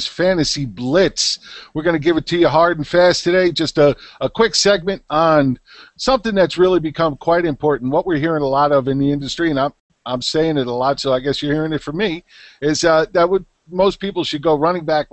Fantasy Blitz. We're going to give it to you hard and fast today. Just a quick segment on something that's really become quite important. What we're hearing a lot of in the industry, and I'm saying it a lot, so I guess you're hearing it from me, is most people should go running back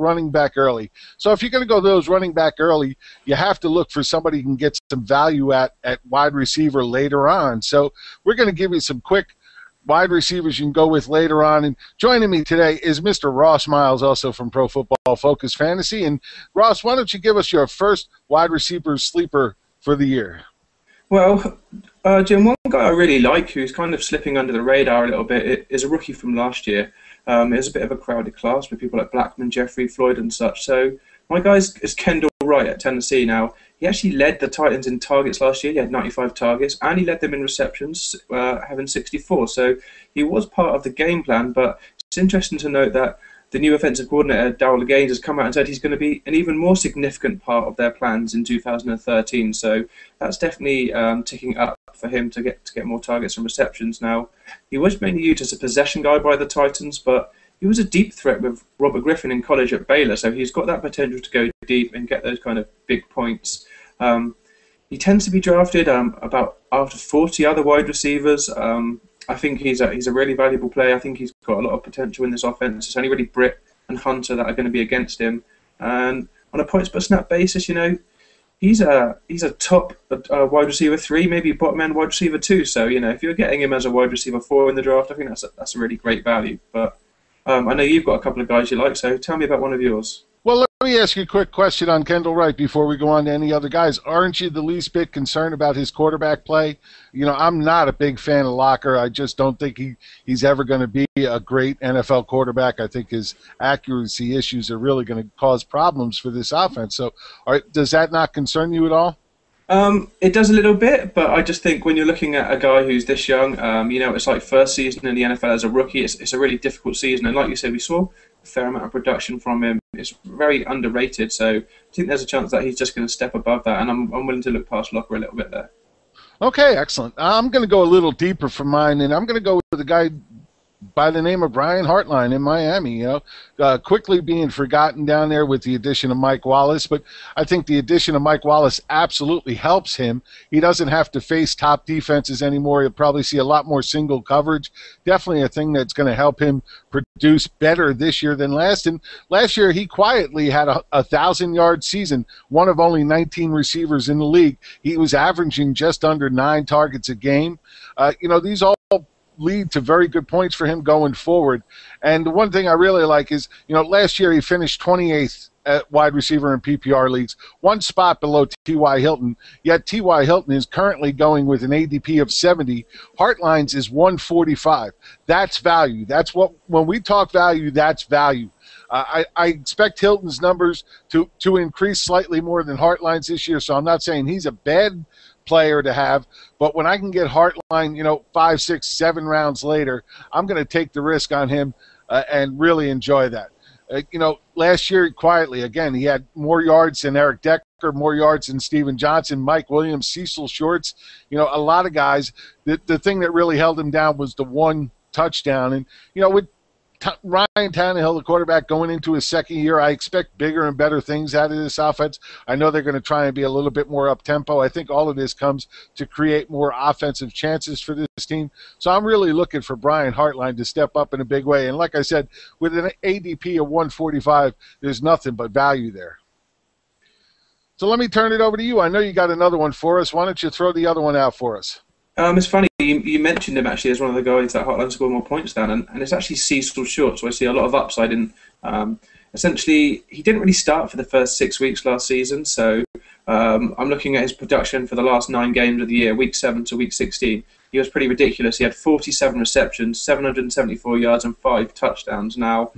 early. So if you're going to go those running back early, you have to look for somebody who can get some value at wide receiver later on. So we're going to give you some quick wide receivers you can go with later on. And joining me today is Mr. Ross Miles, also from Pro Football Focus Fantasy. And Ross, why don't you give us your first wide receiver sleeper for the year? Well, Jim, one guy I really like who's kind of slipping under the radar a little bit is a rookie from last year. It was a bit of a crowded class with people like Blackman, Jeffrey, Floyd and such. So my guy is Kendall Wright at Tennessee now. He actually led the Titans in targets last year. He had 95 targets, and he led them in receptions, having 64. So he was part of the game plan, but it's interesting to note that the new offensive coordinator, Darrell Gaines, has come out and said he's going to be an even more significant part of their plans in 2013. So that's definitely ticking up for him to get more targets and receptions now. He was mainly used as a possession guy by the Titans, but he was a deep threat with Robert Griffin in college at Baylor, so he's got that potential to go deep and get those kind of big points. He tends to be drafted about after 40 other wide receivers. I think he's a really valuable player. I think he's got a lot of potential in this offense. It's only really Britt and Hunter that are going to be against him. And on a points per snap basis, you know, he's a top wide receiver 3, maybe bottom end wide receiver 2. So, you know, if you're getting him as a wide receiver 4 in the draft, I think that's a really great value. But I know you've got a couple of guys you like, so tell me about one of yours. Well, let me ask you a quick question on Kendall Wright before we go on to any other guys. Aren't you the least bit concerned about his quarterback play? You know, I'm not a big fan of Locker. I just don't think he's ever going to be a great NFL quarterback. I think his accuracy issues are really going to cause problems for this offense. So does that not concern you at all? It does a little bit, but I just think when you're looking at a guy who's this young, you know, it's like first season in the NFL as a rookie. It's a really difficult season, and like you said, we saw a fair amount of production from him. It's very underrated, so I think there's a chance that he's just going to step above that, and I'm willing to look past Locker a little bit there. Okay, excellent. I'm going to go a little deeper for mine, and I'm going to go with a guy by the name of Brian Hartline in Miami, you know, quickly being forgotten down there with the addition of Mike Wallace. But I think the addition of Mike Wallace absolutely helps him. He doesn't have to face top defenses anymore. He'll probably see a lot more single coverage. Definitely a thing that's going to help him produce better this year than last. And last year he quietly had a 1,000-yard season, one of only 19 receivers in the league. He was averaging just under 9 targets a game. You know, these all lead to very good points for him going forward. And the one thing I really like is, you know, last year he finished 28th at wide receiver in PPR leagues, one spot below T.Y. Hilton, yet T.Y. Hilton is currently going with an ADP of 70. Hartline's is 145. That's value. That's what, when we talk value, that's value. I expect Hilton's numbers to increase slightly more than Hartline's this year, so I'm not saying he's a bad player to have, but when I can get Hartline, you know, 5, 6, 7 rounds later, I'm going to take the risk on him and really enjoy that. You know, last year, quietly, again, he had more yards than Eric Decker, more yards than Steven Johnson, Mike Williams, Cecil Shorts, you know, a lot of guys. The thing that really held him down was the one touchdown. And, you know, with Ryan Tannehill, the quarterback, going into his second year, I expect bigger and better things out of this offense. I know they're going to try and be a little bit more up-tempo. I think all of this comes to create more offensive chances for this team. So I'm really looking for Brian Hartline to step up in a big way. And like I said, with an ADP of 145, there's nothing but value there. So let me turn it over to you. I know you got another one for us. Why don't you throw the other one out for us? It's funny, you mentioned him actually as one of the guys that Hartline scored more points than, and it's actually Cecil Short, so I see a lot of upside in. Essentially, he didn't really start for the first 6 weeks last season, so I'm looking at his production for the last 9 games of the year, week 7 to week 16. He was pretty ridiculous. He had 47 receptions, 774 yards, and 5 touchdowns. Now,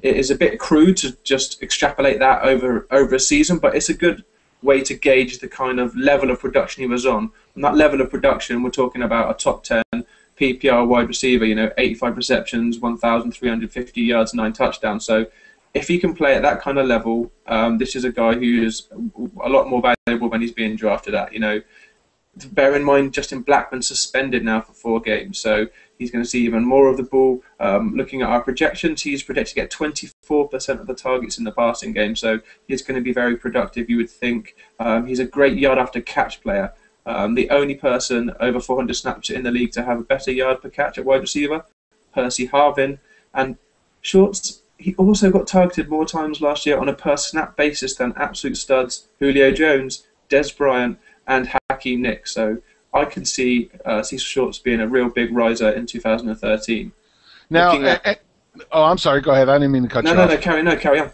it is a bit crude to just extrapolate that over a season, but it's a good way to gauge the kind of level of production he was on. And that level of production, we're talking about a top 10 PPR wide receiver, you know, 85 receptions, 1,350 yards, 9 touchdowns. So if he can play at that kind of level, this is a guy who is a lot more valuable when he's being drafted at. You know, Bear in mind, Justin Blackman's suspended now for 4 games, so he's going to see even more of the ball. Looking at our projections, he's projected to get 24% of the targets in the passing game, so he's going to be very productive, you would think. He's a great yard after catch player. The only person over 400 snaps in the league to have a better yard per catch at wide receiver, Percy Harvin. And Shorts, he also got targeted more times last year on a per snap basis than absolute studs Julio Jones, Des Bryant, and Hakeem Nicks. So I can see Cecil Shorts being a real big riser in 2013. Now, I'm sorry. Go ahead. I didn't mean to cut you off. No, carry on.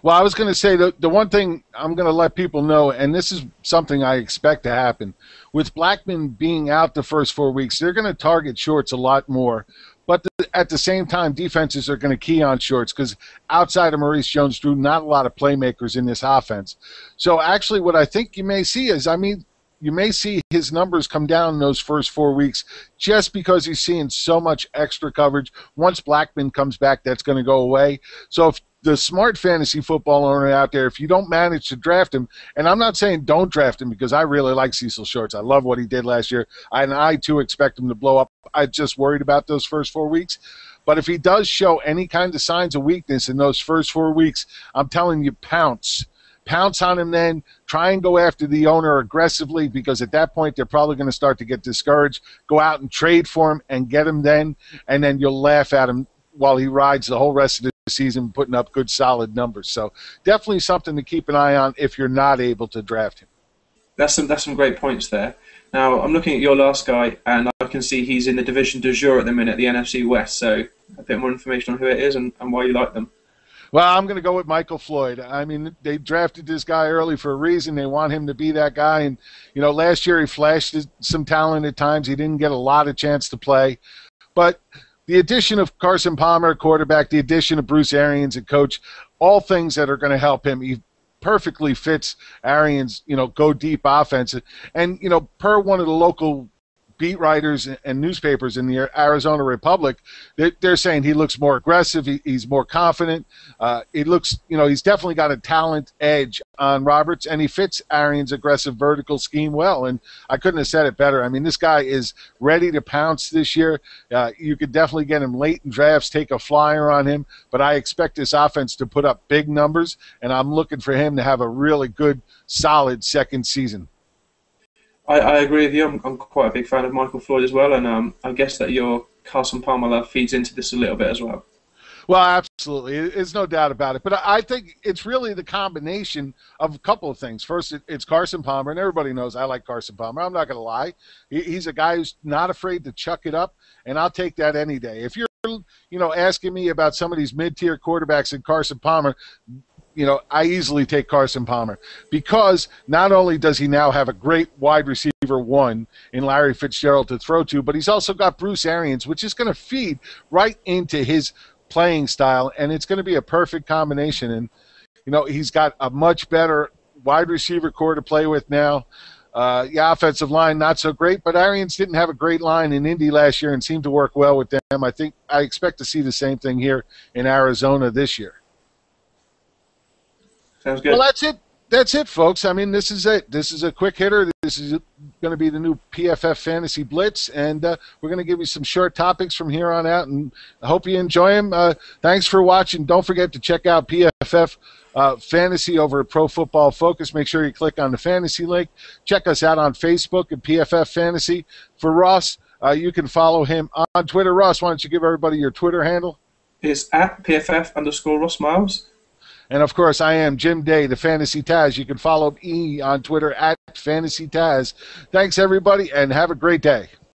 Well, I was going to say the one thing I'm going to let people know, and this is something I expect to happen, with Blackman being out the first 4 weeks, they're going to target Shorts a lot more. But at the same time, defenses are going to key on Shorts because outside of Maurice Jones-Drew, not a lot of playmakers in this offense. So actually what I think you may see is, you may see his numbers come down in those first 4 weeks just because he's seeing so much extra coverage. Once Blackman comes back, that's going to go away. So if the smart fantasy football owner out there, if you don't manage to draft him, and I'm not saying don't draft him because I really like Cecil Shorts. I love what he did last year, and I too expect him to blow up. I'm just worried about those first 4 weeks. But if he does show any kind of signs of weakness in those first 4 weeks, I'm telling you, pounce. Pounce on him then. Try and go after the owner aggressively because at that point they're probably going to start to get discouraged. Go out and trade for him and get him then, and then you'll laugh at him while he rides the whole rest of the season putting up good solid numbers. So definitely something to keep an eye on if you're not able to draft him. That's some great points there. Now I'm looking at your last guy and I can see he's in the division du jour at the minute, the NFC West. So a bit more information on who it is and why you like them. Well, I'm going to go with Michael Floyd. I mean, they drafted this guy early for a reason. They want him to be that guy. And, last year he flashed some talent at times. He didn't get a lot of chance to play. But the addition of Carson Palmer, quarterback, the addition of Bruce Arians, a coach, all things that are going to help him. He perfectly fits Arians, go deep offense. And, per one of the local beat writers and newspapers in the Arizona Republic, they're saying he looks more aggressive. He's more confident. He looks, he's definitely got a talent edge on Roberts, and he fits Arians' aggressive vertical scheme well. And I couldn't have said it better. I mean, this guy is ready to pounce this year. You could definitely get him late in drafts, take a flyer on him, but I expect this offense to put up big numbers, and I'm looking for him to have a really good, solid second season. I agree with you. I'm quite a big fan of Michael Floyd as well, and I guess that your Carson Palmer love feeds into this a little bit as well. Well, absolutely. There's no doubt about it. But I think it's really the combination of a couple of things. First, it's Carson Palmer, and everybody knows I like Carson Palmer. I'm not going to lie. He's a guy who's not afraid to chuck it up, and I'll take that any day. If you're, asking me about some of these mid-tier quarterbacks in Carson Palmer, I easily take Carson Palmer because not only does he now have a great wide receiver one in Larry Fitzgerald to throw to, but he's also got Bruce Arians, which is going to feed right into his playing style, and it's going to be a perfect combination. And, he's got a much better wide receiver core to play with now. The offensive line, not so great, but Arians didn't have a great line in Indy last year and seemed to work well with them. I expect to see the same thing here in Arizona this year. Sounds good. Well, that's it. That's it, folks. I mean, this is it. This is a quick hitter. This is going to be the new PFF Fantasy Blitz, and we're going to give you some short topics from here on out, and I hope you enjoy them. Thanks for watching. Don't forget to check out PFF Fantasy over at Pro Football Focus. Make sure you click on the fantasy link. Check us out on Facebook at PFF Fantasy. For Ross, you can follow him on Twitter. Ross, why don't you give everybody your Twitter handle? It's at PFF_Ross Miles. And, of course, I am Jim Day, the Fantasy Taz. You can follow me on Twitter at Fantasy Taz. Thanks, everybody, and have a great day.